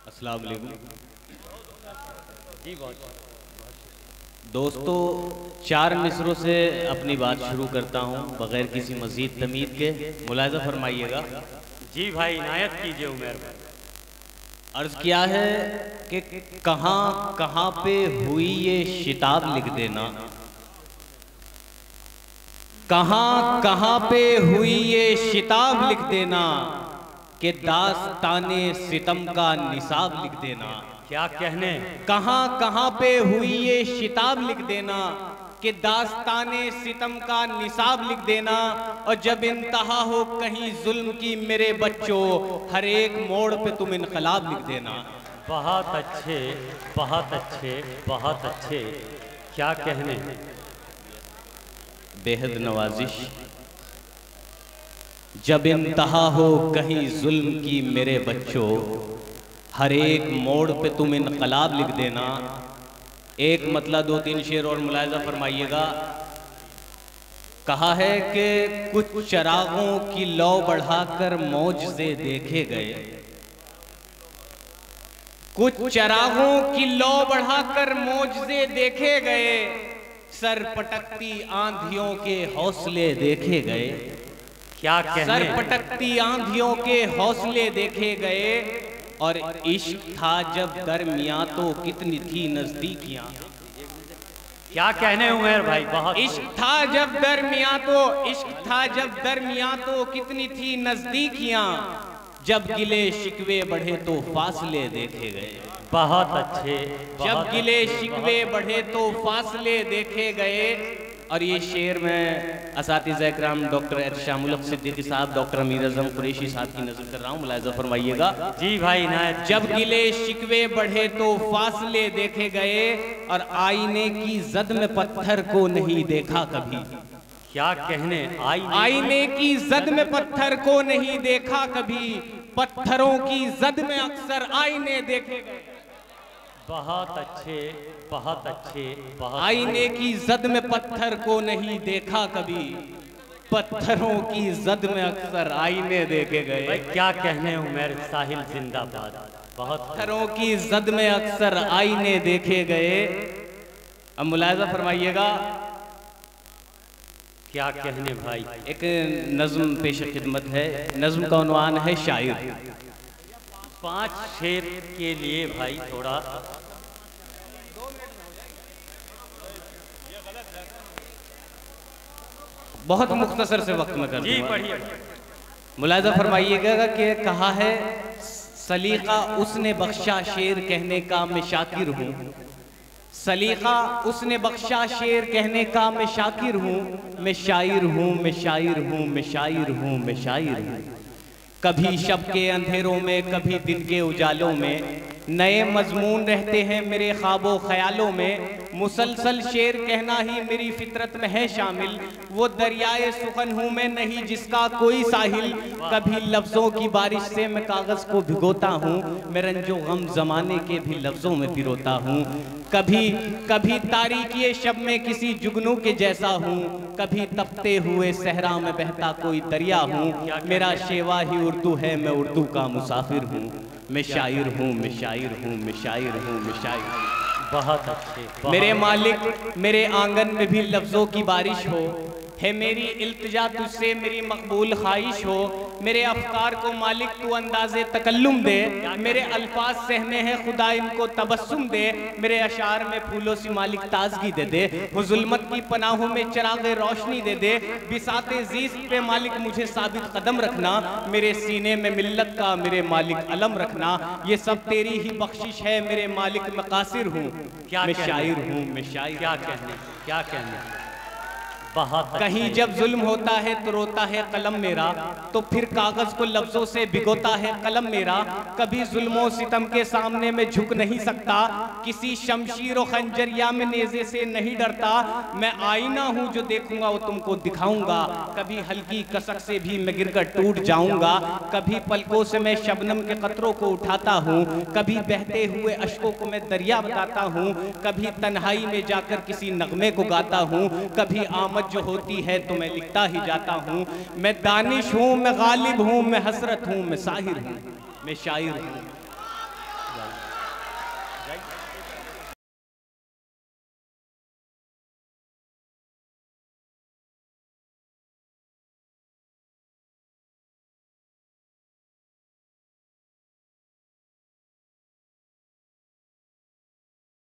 अस्सलाम वालेकुम। जी बहुत दोस्तों, 4 मिसरों से अपनी बात शुरू करता हूँ बगैर किसी मजीद तमीद के, मुलाज़ा फरमाइएगा। जी भाई इनायत कीजिए उमर भाई। अर्ज़ किया है कि कहाँ कहाँ पे हुई ये शिताब लिख देना, कहाँ कहाँ पे हुई ये शिताब लिख देना, कि दास्ताने सितम का निसाब लिख देना। क्या कहने, कहाँ कहाँ पे हुई ये शिताब लिख देना, कि दास्ताने सितम का निसाब लिख देना। और जब इंतहा हो कहीं जुल्म की मेरे बच्चों, हर एक मोड़ पे तुम इनकलाब लिख देना। बहुत अच्छे बहुत अच्छे बहुत अच्छे, क्या कहने। बेहद नवाजिश। जब इंतहा हो कहीं जुल्म की मेरे बच्चों, हर एक मोड़ पे तुम इनकलाब लिख देना। एक मतलब 2-3 शेर और मुलाहिजा फरमाइएगा। कहा है कि कुछ चरागों की लौ बढ़ाकर मौजज़े देखे गए, कुछ चरागों की लौ बढ़ाकर मौजज़े देखे गए, सर पटकती आंधियों के हौसले देखे गए। क्या कहने, सर पटकती आंधियों के हौसले देखे गए। और इश्क था जब दरमियां तो कितनी थी नजदीकियां। क्या कहने उमर भाई, बहुत इश्क था जब दरमियां तो, इश्क था जब दरमियां तो कितनी थी नजदीकियां। जब गिले शिकवे बढ़े तो फासले देखे गए। बहुत अच्छे। जब गिले शिकवे बढ़े तो फासले देखे गए। और ये शेर में असातिज़ा इकराम डॉक्टर एहतशामुल हक सिद्दीकी साहब, डॉक्टर अमीर अज़म कुरैशी साहब की नज़र कर रहा हूँ, मुलाहिज़ा फरमाइएगा। जी भाई इनायत। जब गिले शिकवे बढ़े तो फासले देखे गए, और आईने की जद में पत्थर को नहीं देखा कभी। क्या कहने, आईने की जद में पत्थर को नहीं देखा कभी, पत्थरों की जद में अक्सर आईने देखे गए। बहुत अच्छे बहुत अच्छे बहुत। आईने की जद में पत्थर को नहीं देखा कभी, पत्थरों की जद में अक्सर आईने देखे भाई गए। क्या कहने उमर, साहिल जिंदाबाद। बहुत पत्थरों की जद में अक्सर आईने देखे गए। अब मुलाहिज़ा फरमाइएगा। क्या कहने भाई। एक नज्म पेश खिदमत है, नज्म का उन्वान है शायर। 5 शेर के लिए भाई थोड़ा। बहुत मुख्तसर से वक्त में कर जी दूंगा। पढ़िए। मुलाहिज़ा फरमाइएगा कि कहा है, सलीका उसने बख्शा शेर कहने का मैं शाकिर हूँ। सलीका उसने बख्शा शेर कहने का मैं शाकिर हूँ। मैं शायर हूँ, मैं शायर हूँ, मैं शायर हूँ, मैं शायर हूँ। कभी शब के अंधेरों में, कभी दिन के उजालों में, नए मजमून रहते हैं मेरे ख्वाबों ख्यालों में। मुसलसल शेर कहना ही मेरी फितरत में है शामिल। वो दरियाए सुखन हूँ मैं नहीं जिसका कोई साहिल। कभी लफ्ज़ों की बारिश से मैं कागज़ को भिगोता हूँ, मैं रंजो गम ज़माने के भी लफ्ज़ों में पिरोता हूँ। कभी कभी तारीकी शब में किसी जुगनू के जैसा हूँ, कभी तपते हुए सहरा में बहता कोई दरिया हूँ। मेरा शेवा ही उर्दू है, मैं उर्दू का मुसाफिर हूँ। मैं शायर हूँ, मैं शायर हूँ, मैं शायर हूँ, मैं शायर हूँ। बहुत अच्छे। मेरे मालिक मेरे आंगन में भी लफ्ज़ों की बारिश हो, है मेरी इल्तिजा तुझसे मेरी मकबूल ख्वाहिश हो। मेरे अफकार को मालिक तू अंदाज़े तकल्लुम दे, मेरे अल्फाज सहने हैं खुदा इनको तबस्सुम दे। मेरे अशार में फूलों से मालिक ताजगी दे दे, वो जुल्मत की पनाहों में चिरागे रोशनी दे दे। बिसाते ज़ीस्त पे मालिक मुझे साबित कदम रखना, मेरे सीने में मिल्लत का मेरे मालिक अलम रखना। ये सब तेरी ही बख्शिश है मेरे मालिक, मैं कासिर हूँ, मैं शायर हूँ, मैं शायर। क्या कहने, क्या कहने। बहुत कहीं जब जुल्म होता है तो रोता है कलम मेरा, तो फिर कागज को लफ्जों से भिगोता है कलम मेरा। कभी जुल्मों सितम के सामने में झुक नहीं सकता, किसी शमशीर और खंजर या मैं नेज़े से नहीं डरता। मैं आईना हूँ जो देखूंगा वो तुमको दिखाऊंगा, कभी हल्की कसक से भी मैं गिरकर टूट जाऊंगा। कभी पलकों से मैं शबनम के कतरों को उठाता हूँ, कभी बहते हुए अश्कों को मैं दरिया बताता हूँ। कभी तन्हाई में जाकर किसी नगमे को गाता हूँ, कभी आमद जो होती है तो मैं लिखता ही जाता हूँ। मैं दानिश हूँ, मैं गालिब हूँ, मैं हसरत हूँ, मैं साहिर हूँ, मैं शायर हूँ। जाइए।